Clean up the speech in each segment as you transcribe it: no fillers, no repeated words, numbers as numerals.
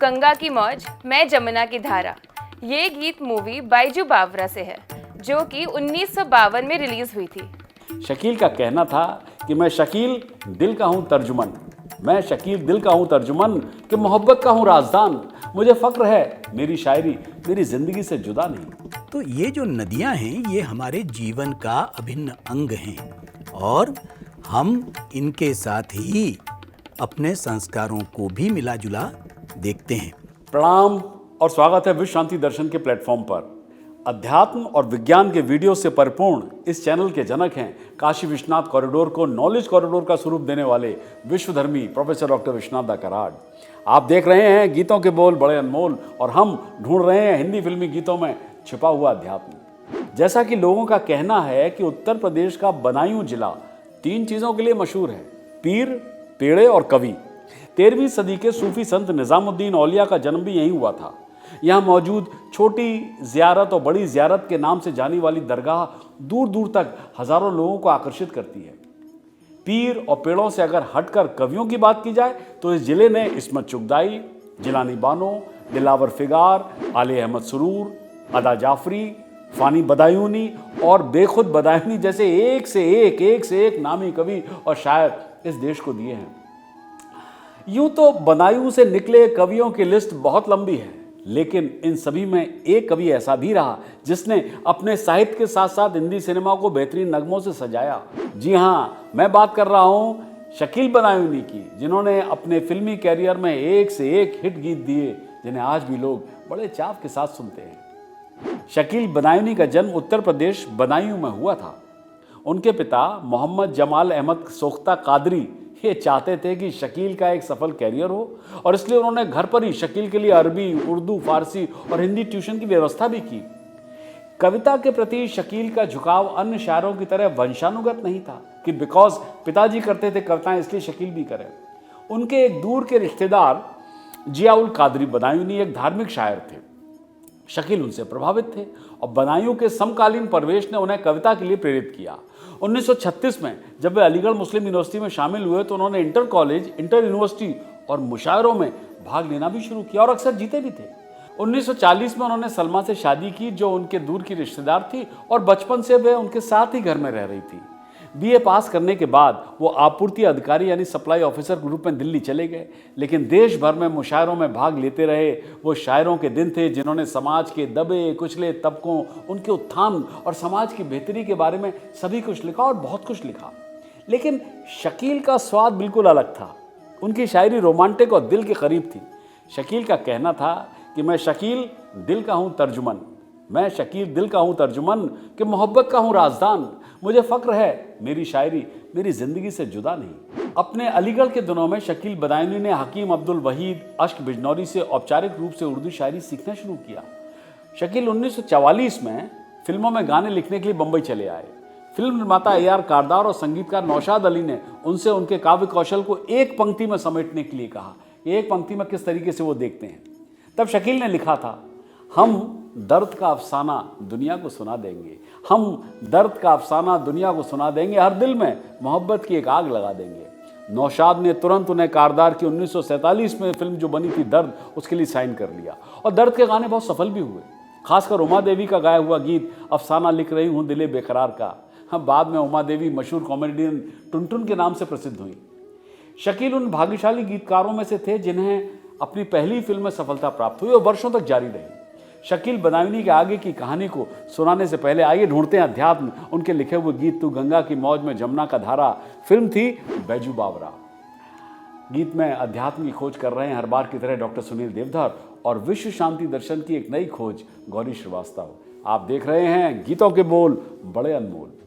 गंगा की मौज, मैं जमुना की धारा। ये गीत मूवी बाइजू बावरा से है, जो कि 1952 में रिलीज हुई थी। शकील का कहना था कि मैं शकील दिल का हूँ तर्जुमन, मैं शकील दिल का हूँ तर्जुमन कि मोहब्बत का हूँ राजदान। मुझे फक्र है मेरी शायरी मेरी जिंदगी से जुदा नहीं। तो ये जो नदियां हैं ये हमारे जीवन का अभिन्न अंग हैं और हम इनके साथ ही अपने संस्कारों को भी मिला जुला देखते हैं। प्रणाम और स्वागत है विश्व शांति दर्शन के प्लेटफॉर्म पर। अध्यात्म और विज्ञान के वीडियो से परिपूर्ण इस चैनल के जनक हैं काशी विश्वनाथ कॉरिडोर को नॉलेज कॉरिडोर का स्वरूप देने वाले विश्वधर्मी प्रोफेसर डॉक्टर विश्वनाथ दा कराड़। आप देख रहे हैं गीतों के बोल बड़े अनमोल और हम ढूंढ रहे हैं हिंदी फिल्मी गीतों में छिपा हुआ अध्यात्म। जैसा कि लोगों का कहना है कि उत्तर प्रदेश का बदायूं जिला 3 चीज़ों के लिए मशहूर है, पीर, पेड़े और कवि। 13वीं सदी के सूफी संत निजामुद्दीन औलिया का जन्म भी यहीं हुआ था। यहाँ मौजूद छोटी ज़ियारत और बड़ी ज़ियारत के नाम से जानी वाली दरगाह दूर दूर तक हज़ारों लोगों को आकर्षित करती है। पीर और पेड़ों से अगर हटकर कवियों की बात की जाए तो इस जिले ने इस्मत चुगदाई, जिलानी बानो, दिलावर फिगार, आले अहमद सुरूर, अदा जाफरी, फ़ानी बदायूनी और बेखुद बदायूनी जैसे एक से एक नामी कवि और शायर इस देश को दिए हैं। यूं तो बदायूं से निकले कवियों की लिस्ट बहुत लंबी है, लेकिन इन सभी में एक कवि ऐसा भी रहा जिसने अपने साहित्य के साथ साथ हिंदी सिनेमा को बेहतरीन नगमों से सजाया। जी हाँ, मैं बात कर रहा हूँ शकील बदायूनी की, जिन्होंने अपने फिल्मी कैरियर में एक से एक हिट गीत दिए जिन्हें आज भी लोग बड़े चाव के साथ सुनते हैं। शकील बदायूनी का जन्म उत्तर प्रदेश बदायूं में हुआ था। उनके पिता मोहम्मद जमाल अहमद सोख्ता कादरी ये चाहते थे कि शकील का एक सफल कैरियर हो और इसलिए उन्होंने घर पर ही शकील के लिए अरबी, उर्दू, फारसी और हिंदी ट्यूशन की व्यवस्था भी की। कविता के प्रति शकील का झुकाव अन्य शायरों की तरह वंशानुगत नहीं था कि बिकॉज पिताजी करते थे कविताएं इसलिए शकील भी करें। उनके एक दूर के रिश्तेदार जियाउल कादरी बदायूनी एक धार्मिक शायर थे। शकील उनसे प्रभावित थे और बदायूं के समकालीन परिवेश ने उन्हें कविता के लिए प्रेरित किया। 1936 में जब वे अलीगढ़ मुस्लिम यूनिवर्सिटी में शामिल हुए तो उन्होंने इंटर कॉलेज, इंटर यूनिवर्सिटी और मुशायरों में भाग लेना भी शुरू किया और अक्सर जीते भी थे। 1940 में उन्होंने सलमा से शादी की जो उनके दूर की रिश्तेदार थी और बचपन से वे उनके साथ ही घर में रह रही थी। बीए पास करने के बाद वो आपूर्ति अधिकारी यानी सप्लाई ऑफिसर के रूप में दिल्ली चले गए, लेकिन देश भर में मुशायरों में भाग लेते रहे। वो शायरों के दिन थे जिन्होंने समाज के दबे कुचले तबकों, उनके उत्थान और समाज की बेहतरी के बारे में सभी कुछ लिखा और बहुत कुछ लिखा। लेकिन शकील का स्वाद बिल्कुल अलग था। उनकी शायरी रोमांटिक और दिल के करीब थी। शकील का कहना था कि मैं शकील दिल का हूँ तर्जुमन, मैं शकील दिल का हूँ तर्जुमन कि मोहब्बत का हूँ राजदान। मुझे फक्र है मेरी शायरी मेरी ज़िंदगी से जुदा नहीं। अपने अलीगढ़ के दिनों में शकील बदायूनी ने हकीम अब्दुल वहीद अश्क बिजनौरी से औपचारिक रूप से उर्दू शायरी सीखना शुरू किया। शकील 1944 में फिल्मों में गाने लिखने के लिए बम्बई चले आए। फिल्म निर्माता AR कारदार और संगीतकार नौशाद अली ने उनसे उनके काव्य कौशल को एक पंक्ति में समेटने के लिए कहा। एक पंक्ति में किस तरीके से वो देखते हैं। तब शकील ने लिखा था, हम दर्द का अफसाना दुनिया को सुना देंगे, हम दर्द का अफसाना दुनिया को सुना देंगे, हर दिल में मोहब्बत की एक आग लगा देंगे। नौशाद ने तुरंत उन्हें कारदार की 1947 में फिल्म जो बनी थी दर्द, उसके लिए साइन कर लिया और दर्द के गाने बहुत सफल भी हुए। खासकर उमा देवी का गाया हुआ गीत अफसाना लिख रही हूँ दिले बेकरार का। हाँ, बाद में उमा देवी मशहूर कॉमेडियन टुनटुन के नाम से प्रसिद्ध हुई। शकील उन भाग्यशाली गीतकारों में से थे जिन्हें अपनी पहली फिल्म में सफलता प्राप्त हुई और वर्षों तक जारी रही। शकील बदायूनी के आगे की कहानी को सुनाने से पहले आइए ढूंढते हैं अध्यात्म। उनके लिखे हुए गीत तू गंगा की मौज में जमुना का धारा फिल्म थी बैजू बावरा। गीत में अध्यात्म की खोज कर रहे हैं हर बार की तरह डॉक्टर सुनील देवधर और विश्व शांति दर्शन की एक नई खोज गौरी श्रीवास्तव। आप देख रहे हैं गीतों के बोल बड़े अनमोल।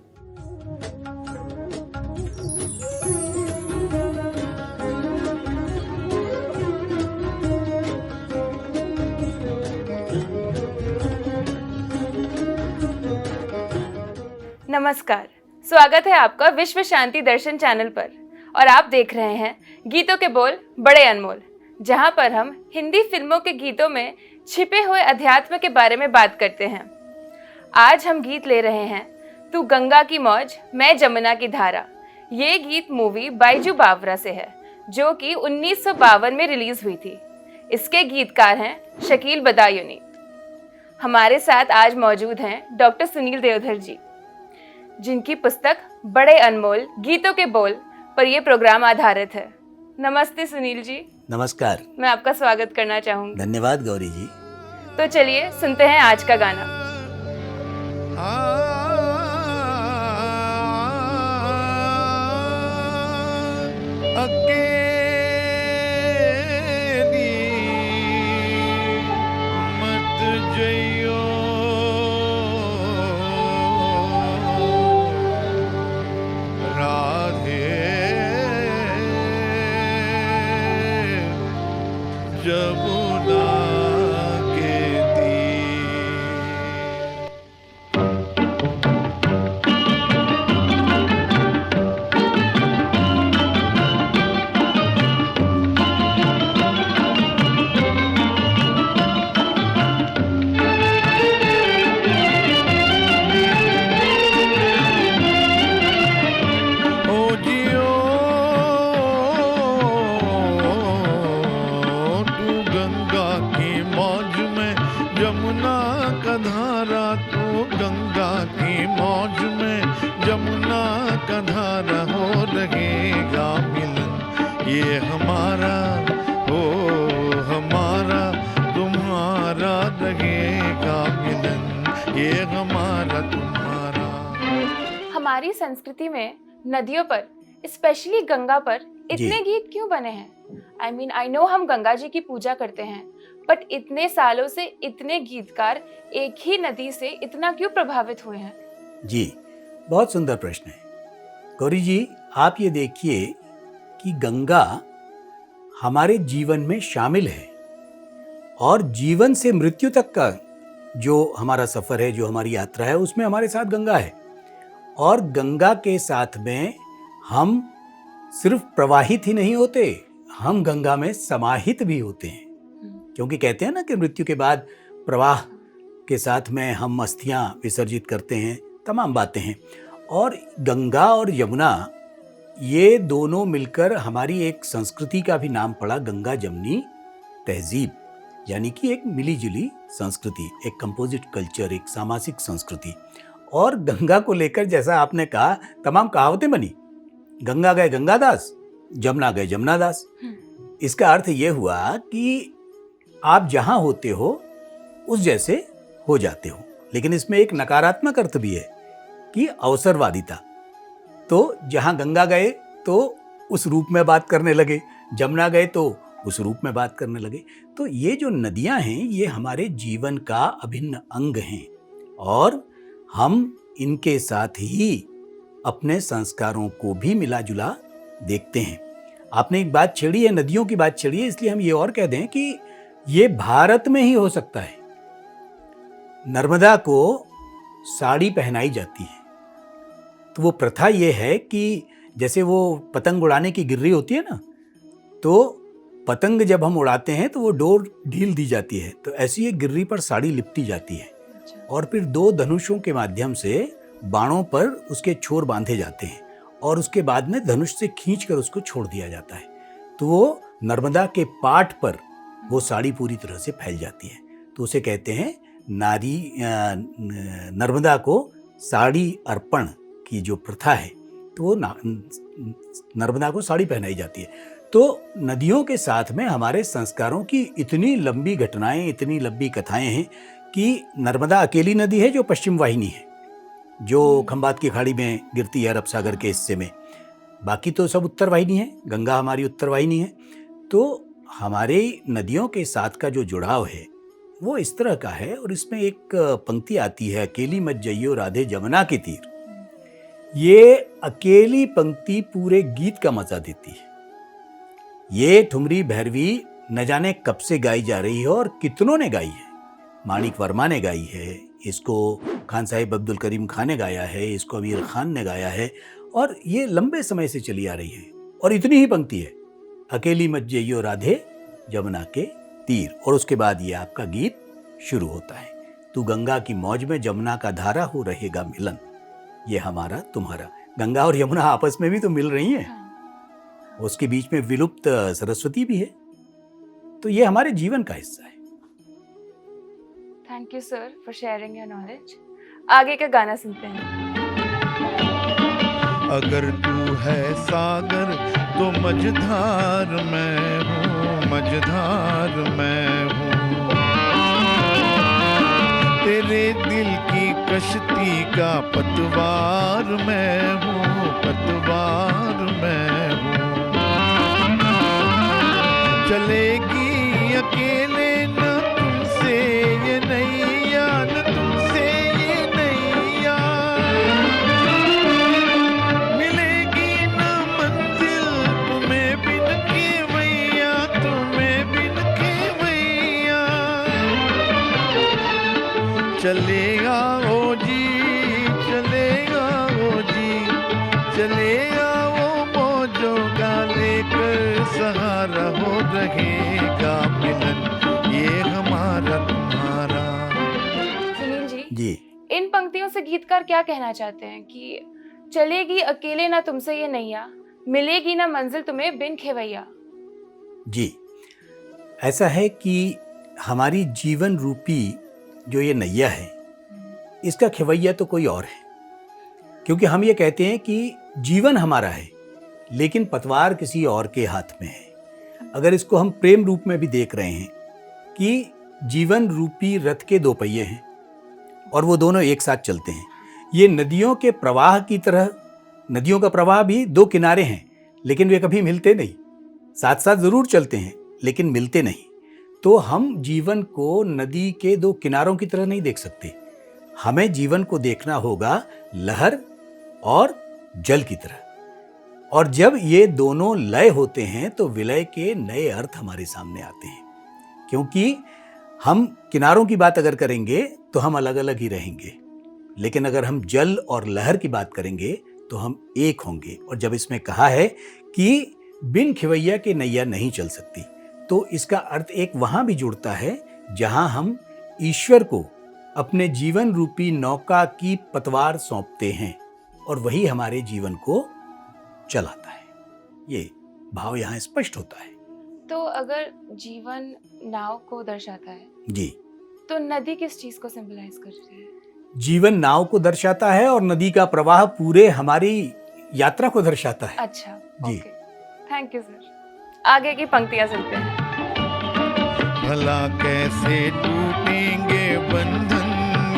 नमस्कार, स्वागत है आपका विश्व शांति दर्शन चैनल पर और आप देख रहे हैं गीतों के बोल बड़े अनमोल, जहां पर हम हिंदी फिल्मों के गीतों में छिपे हुए अध्यात्म के बारे में बात करते हैं। आज हम गीत ले रहे हैं तू गंगा की मौज, मैं जमुना की धारा। ये गीत मूवी बाइजू बावरा से है, जो कि 1952 में रिलीज हुई थी। इसके गीतकार हैं शकील बदायूनी। हमारे साथ आज मौजूद हैं डॉक्टर सुनील देवधर जी, जिनकी पुस्तक बड़े अनमोल गीतों के बोल पर यह प्रोग्राम आधारित है। नमस्ते सुनील जी। नमस्कार। मैं आपका स्वागत करना चाहूंगी। धन्यवाद गौरी जी। तो चलिए सुनते हैं आज का गाना। ये हमारा हो हमारा तुम्हारा रहेगा मिलन, ये हमारा तुम्हारा। हमारी संस्कृति में नदियों पर, स्पेशली गंगा पर इतने गीत क्यों बने हैं? आई नो हम गंगा जी की पूजा करते हैं, बट इतने सालों से इतने गीतकार एक ही नदी से इतना क्यों प्रभावित हुए हैं? जी, बहुत सुंदर प्रश्न है गौरी जी। आप ये देखिए कि गंगा हमारे जीवन में शामिल है और जीवन से मृत्यु तक का जो हमारा सफर है, जो हमारी यात्रा है, उसमें हमारे साथ गंगा है। और गंगा के साथ में हम सिर्फ प्रवाहित ही नहीं होते, हम गंगा में समाहित भी होते हैं। क्योंकि कहते हैं ना कि मृत्यु के बाद प्रवाह के साथ में हम अस्थियां विसर्जित करते हैं, तमाम बातें हैं। और गंगा और यमुना ये दोनों मिलकर हमारी एक संस्कृति का भी नाम पड़ा, गंगा जमनी तहजीब, यानी कि एक मिली जुली संस्कृति, एक कंपोजिट कल्चर, एक सामाजिक संस्कृति। और गंगा को लेकर जैसा आपने कहा, तमाम कहावतें बनी। गंगा गए गंगादास, जमुना गए जमुनादास। इसका अर्थ ये हुआ कि आप जहां होते हो उस जैसे हो जाते हो। लेकिन इसमें एक नकारात्मक अर्थ भी है कि अवसरवादिता। तो जहां गंगा गए तो उस रूप में बात करने लगे, जमुना गए तो उस रूप में बात करने लगे। तो ये जो नदियां हैं ये हमारे जीवन का अभिन्न अंग हैं और हम इनके साथ ही अपने संस्कारों को भी मिला जुला देखते हैं। आपने एक बात छेड़ी है, नदियों की बात छेड़ी है, इसलिए हम ये और कह दें कि ये भारत में ही हो सकता है। नर्मदा को साड़ी पहनाई जाती है, तो वो प्रथा ये है कि जैसे वो पतंग उड़ाने की गिर्री होती है ना, तो पतंग जब हम उड़ाते हैं तो वो डोर ढील दी जाती है, तो ऐसी एक गिर्री पर साड़ी लिपटी जाती है और फिर दो धनुषों के माध्यम से बाणों पर उसके छोर बांधे जाते हैं और उसके बाद में धनुष से खींचकर उसको छोड़ दिया जाता है। तो वो नर्मदा के पाट पर वो साड़ी पूरी तरह से फैल जाती है। तो उसे कहते हैं नर्मदा को साड़ी अर्पण की जो प्रथा है, तो वो नर्मदा को साड़ी पहनाई जाती है। तो नदियों के साथ में हमारे संस्कारों की इतनी लंबी घटनाएं, इतनी लंबी कथाएं हैं कि नर्मदा अकेली नदी है जो पश्चिम वाहिनी है, जो खंबात की खाड़ी में गिरती है अरब सागर के हिस्से में। बाकी तो सब उत्तर वाहिनी है, गंगा हमारी उत्तर वाहिनी है। तो हमारे नदियों के साथ का जो जुड़ाव है वो इस तरह का है। और इसमें एक पंक्ति आती है, अकेली मत जइयो राधे जमुना के तीर। ये अकेली पंक्ति पूरे गीत का मजा देती है। ये ठुमरी भैरवी न जाने कब से गाई जा रही है और कितनों ने गाई है। माणिक वर्मा ने गाई है, इसको खान साहिब अब्दुल करीम खान ने गाया है, इसको अमीर खान ने गाया है और ये लंबे समय से चली आ रही है। और इतनी ही पंक्ति है, अकेली मत जइयो राधे जमुना के तीर। और उसके बाद ये आपका गीत शुरू होता है, तू गंगा की मौज में जमुना का धारा हो रहेगा मिलन, ये हमारा तुम्हारा। गंगा और यमुना आपस में भी तो मिल रही हैं। उसके बीच में विलुप्त सरस्वती भी है। तो ये हमारे जीवन का हिस्सा है। Thank you sir for sharing your knowledge. आगे का गाना सुनते हैं। अगर तू है सागर तो मझधार मैं हूँ, मझधार मैं हूँ। तेरे दिल की कश्ती का पतवार मैं हूँ, पतवार मैं हूँ। चलेगी अकेले न तुमसे ये नैया, न तुमसे ये नैया। मिलेगी न मंजिल तुम्हें बिन केवैया, तुम्हें बिन केवैया। चले आओ जी, चले आओ जी, चले आओ मौजों का लेकर सहारा हो रहेगा मिलन ये हमारा तुम्हारा। सुनील जी, जी इन पंक्तियों से गीतकार क्या कहना चाहते हैं कि चलेगी अकेले ना तुमसे ये नैया, मिलेगी ना मंजिल तुम्हें बिन खेवैया। जी, ऐसा है कि हमारी जीवन रूपी जो ये नैया है, इसका खेवैया तो कोई और है। क्योंकि हम ये कहते हैं कि जीवन हमारा है लेकिन पतवार किसी और के हाथ में है। अगर इसको हम प्रेम रूप में भी देख रहे हैं कि जीवन रूपी रथ के दो पहिए हैं और वो दोनों एक साथ चलते हैं। ये नदियों के प्रवाह की तरह, नदियों का प्रवाह भी दो किनारे हैं लेकिन वे कभी मिलते नहीं, साथ साथ जरूर चलते हैं लेकिन मिलते नहीं। तो हम जीवन को नदी के दो किनारों की तरह नहीं देख सकते, हमें जीवन को देखना होगा लहर और जल की तरह। और जब ये दोनों लय होते हैं तो विलय के नए अर्थ हमारे सामने आते हैं। क्योंकि हम किनारों की बात अगर करेंगे तो हम अलग अलग ही रहेंगे, लेकिन अगर हम जल और लहर की बात करेंगे तो हम एक होंगे। और जब इसमें कहा है कि बिन खिवैया के नैया नहीं चल सकती, तो इसका अर्थ एक वहां भी जुड़ता है जहां हम ईश्वर को अपने जीवन रूपी नौका की पतवार सौंपते हैं और वही हमारे जीवन को चलाता है। ये भाव यहाँ स्पष्ट होता है। तो अगर जीवन नाव को दर्शाता है जी, तो नदी किस चीज को सिंबलाइज करती है? जीवन नाव को दर्शाता है और नदी का प्रवाह पूरे हमारी यात्रा को दर्शाता है। अच्छा, जी। Okay, thank you sir. आगे की पंक्तियां सुनते हैं। भला कैसे टूटेंगे बंधन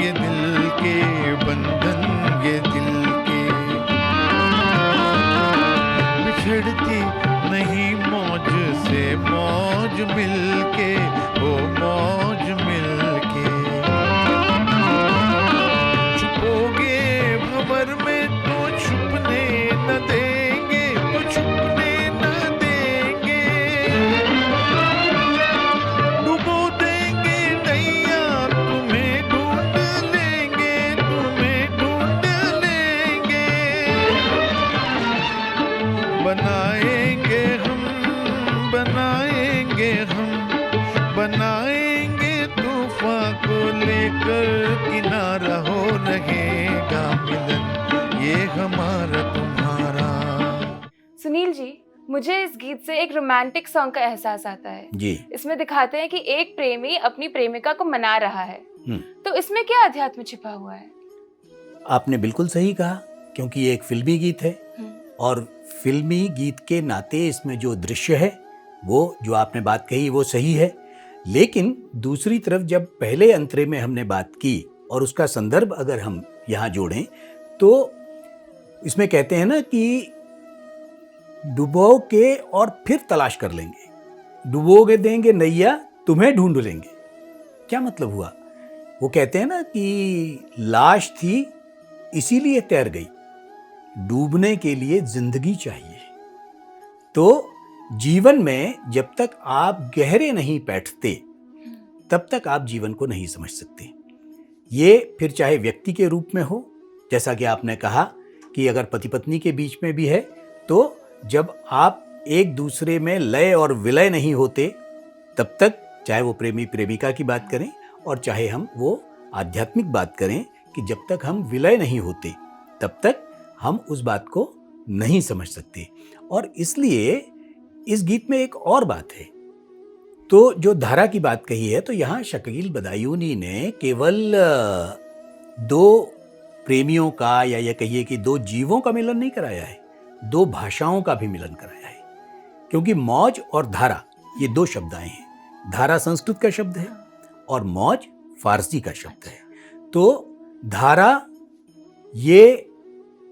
ये दिल के, बंधन ये दिल के। बिछड़ती नहीं मौज से मौज मिलके, ओ मौज मिलके। छुपोगे भंवर में तो छुपने न देंगे, तो छुपने न देंगे। डुबो देंगे नैया तुम्हें ढूंढ लेंगे, तुम्हें ढूंढ लेंगे। बनाएंगे हम, बनाएंगे हम, बनाएंगे तूफान को लेकर किनारा हो रहेगा मिलन ये हमारा तुम्हारा। सुनील जी, मुझे इस गीत से एक रोमांटिक सॉन्ग का एहसास आता है। जी। इसमें दिखाते हैं कि एक प्रेमी अपनी प्रेमिका को मना रहा है, हम्म। तो इसमें क्या अध्यात्म छिपा हुआ है? आपने बिल्कुल सही कहा, क्योंकि ये एक फिल्मी गीत है और फिल्मी गीत के नाते इसमें जो दृश्य है, वो जो आपने बात कही वो सही है। लेकिन दूसरी तरफ जब पहले अंतरे में हमने बात की और उसका संदर्भ अगर हम यहाँ जोड़ें तो इसमें कहते हैं ना कि डुबो के और फिर तलाश कर लेंगे, डुबोगे देंगे नैया तुम्हें ढूंढ लेंगे। क्या मतलब हुआ? वो कहते हैं ना कि लाश थी इसीलिए तैर गई, डूबने के लिए जिंदगी चाहिए। तो जीवन में जब तक आप गहरे नहीं बैठते तब तक आप जीवन को नहीं समझ सकते। ये फिर चाहे व्यक्ति के रूप में हो, जैसा कि आपने कहा कि अगर पति पत्नी के बीच में भी है, तो जब आप एक दूसरे में लय और विलय नहीं होते तब तक, चाहे वो प्रेमी प्रेमिका की बात करें और चाहे हम वो आध्यात्मिक बात करें, कि जब तक हम विलय नहीं होते तब तक हम उस बात को नहीं समझ सकते। और इसलिए इस गीत में एक और बात है तो जो धारा की बात कही है, तो यहाँ शकील बदायूनी ने केवल दो प्रेमियों का या ये कहिए कि दो जीवों का मिलन नहीं कराया है, दो भाषाओं का भी मिलन कराया है। क्योंकि मौज और धारा ये दो शब्द आए हैं। धारा संस्कृत का शब्द है और मौज फारसी का शब्द है। तो धारा ये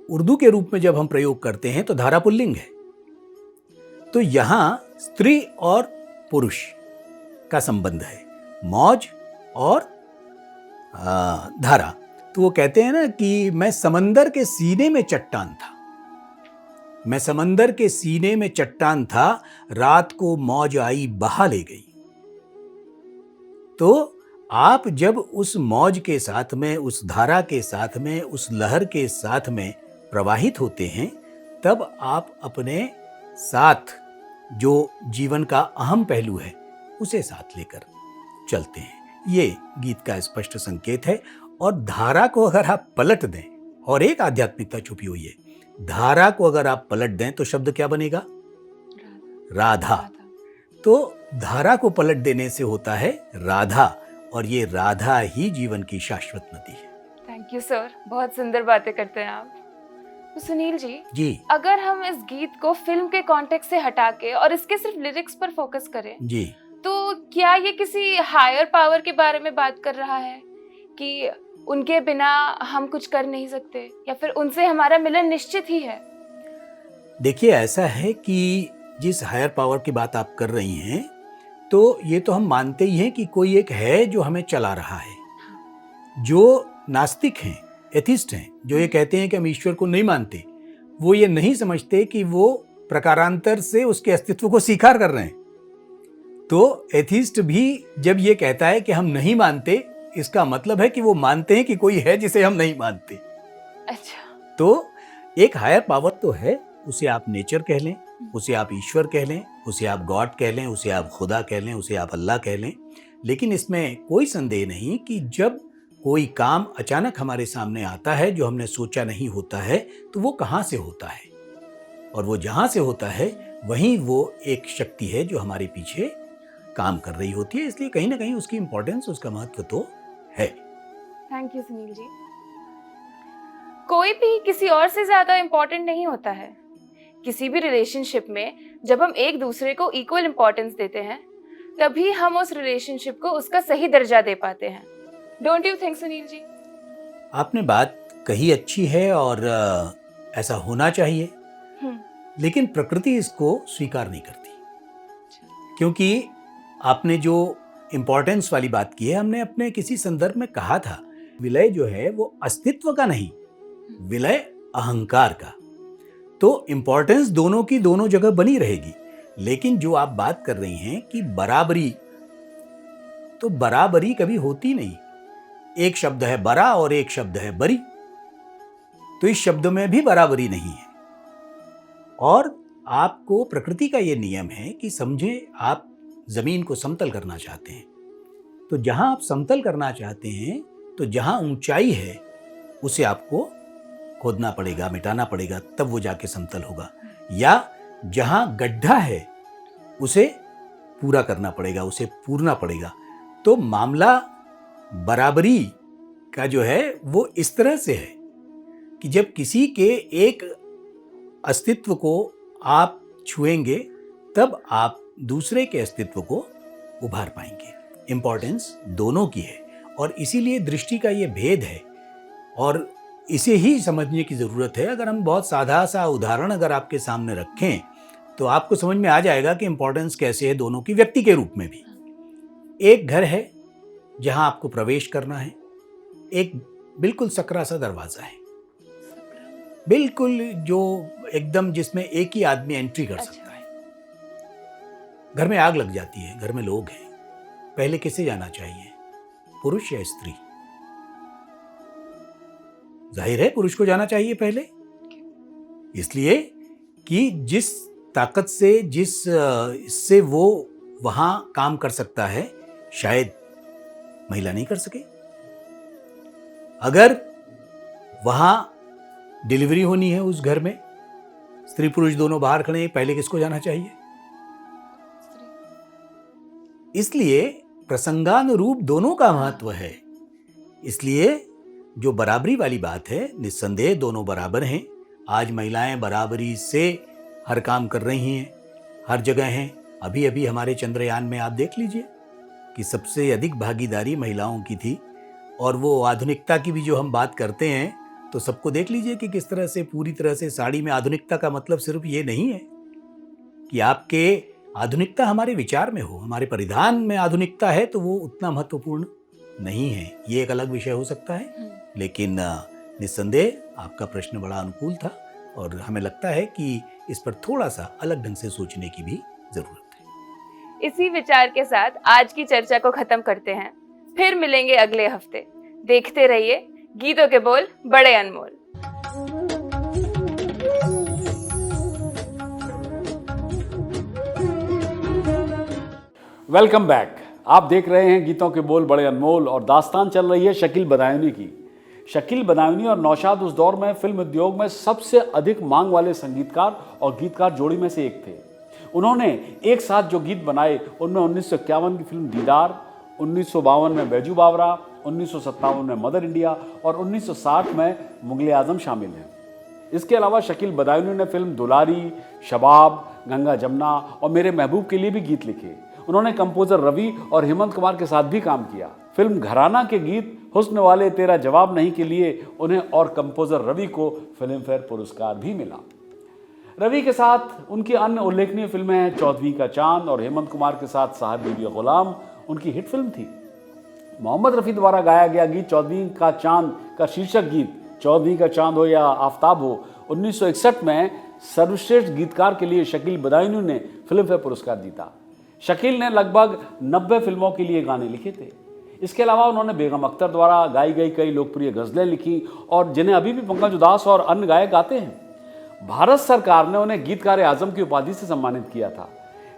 उर्दू के रूप में जब हम प्रयोग करते हैं तो धारा पुल्लिंग है। तो यहाँ स्त्री और पुरुष का संबंध है, मौज और धारा। तो वो कहते हैं ना कि मैं समंदर के सीने में चट्टान था, मैं समंदर के सीने में चट्टान था, रात को मौज आई बहा ले गई। तो आप जब उस मौज के साथ में, उस धारा के साथ में, उस लहर के साथ में प्रवाहित होते हैं, तब आप अपने साथ जो जीवन का अहम पहलू है उसे साथ लेकर चलते हैं। ये गीत का स्पष्ट संकेत है। और धारा को अगर आप पलट दें, और एक आध्यात्मिकता छुपी हुई है, धारा को अगर आप पलट दें तो शब्द क्या बनेगा? राधा। तो धारा को पलट देने से होता है राधा, और ये राधा ही जीवन की शाश्वत नदी है। थैंक यू सर, बहुत सुंदर बातें करते हैं आप। तो सुनील जी, अगर हम इस गीत को फिल्म के कॉन्टेक्स्ट से हटा के और इसके सिर्फ लिरिक्स पर फोकस करें जी, तो क्या ये किसी हायर पावर के बारे में बात कर रहा है कि उनके बिना हम कुछ कर नहीं सकते, या फिर उनसे हमारा मिलन निश्चित ही है? देखिए, ऐसा है कि जिस हायर पावर की बात आप कर रही हैं, तो ये तो हम मानते ही हैं कि कोई एक है जो हमें चला रहा है। जो नास्तिक हैं, एथिस्ट हैं, जो ये कहते हैं कि हम ईश्वर को नहीं मानते, वो ये नहीं समझते कि वो प्रकारांतर से उसके अस्तित्व को स्वीकार कर रहे हैं। तो एथिस्ट भी जब ये कहता है कि हम नहीं मानते, इसका मतलब है कि वो मानते हैं कि कोई है जिसे हम नहीं मानते। अच्छा। तो एक हायर पावर तो है, उसे आप नेचर कह लें, उसे आप ईश्वर कह लें, उसे आप गॉड कह लें, उसे आप खुदा कह लें, उसे आप अल्लाह कह लें। लेकिन इसमें कोई संदेह नहीं कि जब कोई काम अचानक हमारे सामने आता है जो हमने सोचा नहीं होता है, तो वो कहाँ से होता है, और वो जहाँ से होता है वहीं वो एक शक्ति है जो हमारे पीछे काम कर रही होती है। इसलिए कहीं ना कहीं उसकी इंपॉर्टेंस, उसका महत्व तो है। Thank you Sunil ji. कोई भी किसी और से ज्यादा इम्पोर्टेंट नहीं होता है। किसी भी रिलेशनशिप में जब हम एक दूसरे को इक्वल इम्पोर्टेंस देते हैं, तभी हम उस रिलेशनशिप को उसका सही दर्जा दे पाते हैं। Don't you think Sunil ji? आपने बात कही अच्छी है और ऐसा होना चाहिए, लेकिन प्रकृति इसको स्वीकार नहीं करती। क्योंकि आपने जो इम्पोर्टेंस वाली बात की है, हमने अपने किसी संदर्भ में कहा था, विलय जो है वो अस्तित्व का नहीं, विलय अहंकार का। तो इम्पोर्टेंस दोनों की दोनों जगह बनी रहेगी। लेकिन जो आप बात कर रही हैं कि बराबरी, तो बराबरी कभी होती नहीं। एक शब्द है बरा और एक शब्द है बरी, तो इस शब्द में भी बराबरी नहीं है। और आपको प्रकृति का ये नियम है कि समझे, आप जमीन को समतल करना चाहते हैं, तो जहां आप समतल करना चाहते हैं, तो जहां ऊंचाई है उसे आपको खोदना पड़ेगा, मिटाना पड़ेगा, तब वो जाके समतल होगा। या जहां गड्ढा है उसे पूरा करना पड़ेगा, उसे पूरना पड़ेगा। तो मामला बराबरी का जो है वो इस तरह से है कि जब किसी के एक अस्तित्व को आप छुएंगे, तब आप दूसरे के अस्तित्व को उभार पाएंगे। इंपॉर्टेंस दोनों की है, और इसीलिए दृष्टि का ये भेद है, और इसे ही समझने की ज़रूरत है। अगर हम बहुत सादा सा उदाहरण अगर आपके सामने रखें, तो आपको समझ में आ जाएगा कि इंपॉर्टेंस कैसे है दोनों की, व्यक्ति के रूप में भी। एक घर है जहां आपको प्रवेश करना है, एक बिल्कुल सकरा सा दरवाजा है, बिल्कुल जो एकदम जिसमें एक ही आदमी एंट्री कर सकता है। घर में आग लग जाती है, घर में लोग हैं, पहले किसे जाना चाहिए, पुरुष या स्त्री? जाहिर है पुरुष को जाना चाहिए पहले, इसलिए कि जिस ताकत से, जिस इससे वो वहां काम कर सकता है, शायद महिला नहीं कर सके। अगर वहां डिलीवरी होनी है उस घर में, स्त्री पुरुष दोनों बाहर खड़े हैं, पहले किसको जाना चाहिए? इसलिए प्रसंगानुरूप दोनों का महत्व है। इसलिए जो बराबरी वाली बात है, निस्संदेह दोनों बराबर हैं। आज महिलाएं बराबरी से हर काम कर रही हैं, हर जगह हैं। अभी अभी हमारे चंद्रयान में आप देख लीजिए कि सबसे अधिक भागीदारी महिलाओं की थी। और वो आधुनिकता की भी जो हम बात करते हैं, तो सबको देख लीजिए कि किस तरह से पूरी तरह से साड़ी में आधुनिकता का मतलब सिर्फ ये नहीं है कि आपके आधुनिकता हमारे विचार में हो, हमारे परिधान में आधुनिकता है तो वो उतना महत्वपूर्ण नहीं है। ये एक अलग विषय हो सकता है, लेकिन निस्संदेह आपका प्रश्न बड़ा अनुकूल था और हमें लगता है कि इस पर थोड़ा सा अलग ढंग से सोचने की भी जरूरत है। इसी विचार के साथ आज की चर्चा को खत्म करते हैं। फिर मिलेंगे अगले हफ्ते। देखते रहिए गीतों के बोल बड़े अनमोल। Welcome back. आप देख रहे हैं गीतों के बोल बड़े अनमोल और दास्तान चल रही है शकील बदायूनी की। शकील बदायूनी और नौशाद उस दौर में फिल्म उद्योग में सबसे अधिक मांग वाले संगीतकार और गीतकार जोड़ी में से एक थे। उन्होंने एक साथ जो गीत बनाए उनमें 1951 की फिल्म दीदार, 1952 में बैजू बावरा, 1957 में मदर इंडिया और 1960 में मुगले आजम शामिल हैं। इसके अलावा शकील बदायूनी ने फिल्म दुलारी, शबाब, गंगा जमुना और मेरे महबूब के लिए भी गीत लिखे। उन्होंने कंपोजर रवि और हेमंत कुमार के साथ भी काम किया। फिल्म घराना के गीत हुस्न वाले तेरा जवाब नहीं के लिए उन्हें और कंपोजर रवि को फिल्म फेयर पुरस्कार भी मिला। रवि के साथ उनकी अन्य उल्लेखनीय फिल्में हैं चौदहवीं का चांद और हेमंत कुमार के साथ साहब बीबी गुलाम उनकी हिट फिल्म थी। मोहम्मद रफ़ी द्वारा गाया गया गीत चौदहवीं का चांद का शीर्षक गीत चौदहवीं का चांद हो या आफ्ताब हो 1961 में सर्वश्रेष्ठ गीतकार के लिए शकील बदायूनी ने फिल्म फेयर पुरस्कार जीता। शकील ने लगभग 90 फिल्मों के लिए गाने लिखे थे। इसके अलावा उन्होंने बेगम अख्तर द्वारा गाई गई कई लोकप्रिय गज़लें लिखी और जिन्हें अभी भी पंकज उदास और अन्य गायक गाते हैं। भारत सरकार ने उन्हें गीतकार आजम की उपाधि से सम्मानित किया था।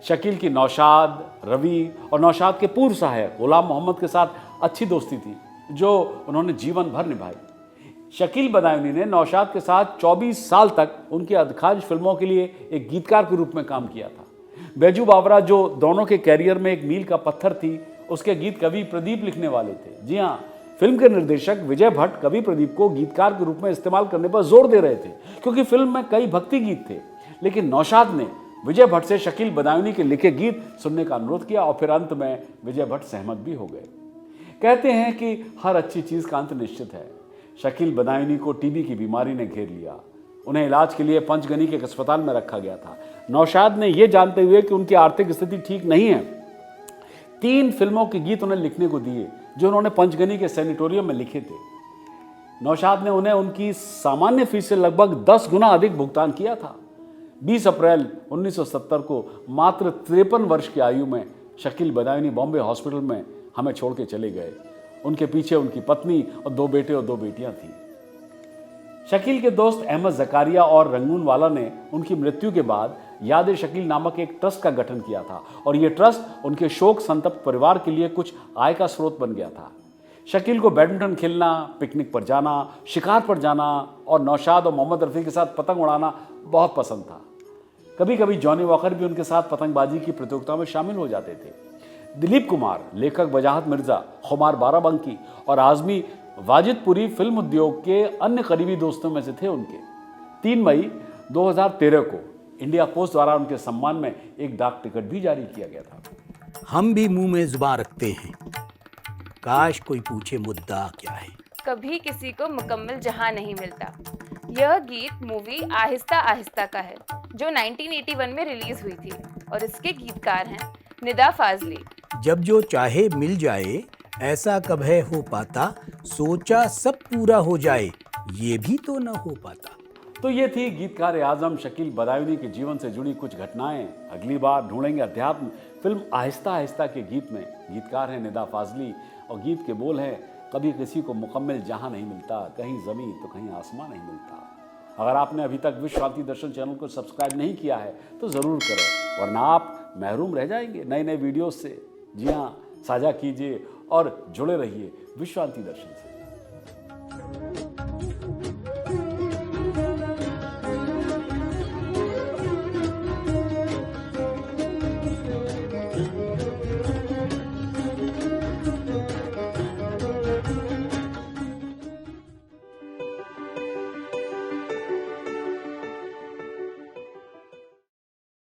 शकील की नौशाद, रवि और नौशाद के पूर्व सहायक गुलाम मोहम्मद के साथ अच्छी दोस्ती थी जो उन्होंने जीवन भर निभाई। शकील बदायूनी ने नौशाद के साथ 24 साल तक उनकी अधिकांश फिल्मों के लिए एक गीतकार के रूप में काम किया था। बैजू बावरा जो दोनों के कैरियर में एक मील का पत्थर थी, उसके गीत कवि प्रदीप लिखने वाले थे। जी हाँ, फिल्म के निर्देशक विजय भट्ट कवि प्रदीप को गीतकार के रूप में इस्तेमाल करने पर जोर दे रहे थे क्योंकि फिल्म में कई भक्ति गीत थे। लेकिन नौशाद ने विजय भट्ट से शकील बदायूनी के लिखे गीत सुनने का अनुरोध किया और फिर अंत में विजय भट्ट सहमत भी हो गए। कहते हैं कि हर अच्छी चीज़ का अंत निश्चित है। शकील बदायूनी को टीबी की बीमारी ने घेर लिया। उन्हें इलाज के लिए पंचगनी के एक अस्पताल में रखा गया था। नौशाद ने यह जानते हुए कि उनकी आर्थिक स्थिति ठीक नहीं है, 3 फिल्मों के गीत उन्हें लिखने को दिए जो उन्होंने पंचगनी के सैनिटोरियम में लिखे थे। नौशाद ने उन्हें उनकी सामान्य फीस से लगभग 10 गुना अधिक भुगतान किया था। 20 अप्रैल 1970 को मात्र 53 वर्ष की आयु में शकील बदायूनी बॉम्बे हॉस्पिटल में हमें छोड़ के चले गए। उनके पीछे उनकी पत्नी और 2 बेटे और 2 बेटियां थीं। शकील के दोस्त अहमद जकारिया और रंगून वाला ने उनकी मृत्यु के बाद याद शकील नामक एक ट्रस्ट का गठन किया था और यह ट्रस्ट उनके शोक संतप्त परिवार के लिए कुछ आय का स्रोत बन गया था। शकील को बैडमिंटन खेलना, पिकनिक पर जाना, शिकार पर जाना और नौशाद और मोहम्मद रफ़ी के साथ पतंग उड़ाना बहुत पसंद था। कभी कभी जॉनी वॉकर भी उनके साथ पतंगबाजी की प्रतियोगिता में शामिल हो जाते थे। दिलीप कुमार, लेखक वजाहत मिर्जा, खुमार बाराबंकी और आज़मी वाजिदपुरी फिल्म उद्योग के अन्य करीबी दोस्तों में से थे। उनके 3 मई 2013 को इंडिया पोस्ट द्वारा उनके सम्मान में एक डाक टिकट भी जारी किया गया था। हम भी मुंह में जुबान रखते हैं, काश कोई पूछे मुद्दा क्या है। कभी किसी को मुकम्मल जहां नहीं मिलता। यह गीत मूवी आहिस्ता आहिस्ता का है जो 1981 में रिलीज हुई थी और इसके गीतकार हैं निदा फाजली। जब जो चाहे मिल जाए ऐसा कब है हो पाता, सोचा सब पूरा हो जाए ये भी तो न हो पाता। तो ये थी गीतकार आजम शकील बदायूनी के जीवन से जुड़ी कुछ घटनाएं। अगली बार ढूंढेंगे अध्यात्म फिल्म आहिस्ता आहिस्ता के गीत में। गीतकार हैं निदा फाजली और गीत के बोल हैं कभी किसी को मुकम्मल जहां नहीं मिलता, कहीं ज़मीन तो कहीं आसमां नहीं मिलता। अगर आपने अभी तक विश्व शांति दर्शन चैनल को सब्सक्राइब नहीं किया है तो ज़रूर करें, वरना आप महरूम रह जाएंगे नए नए वीडियोस से। जी हाँ, साझा कीजिए और जुड़े रहिए विश्व शांति दर्शन से।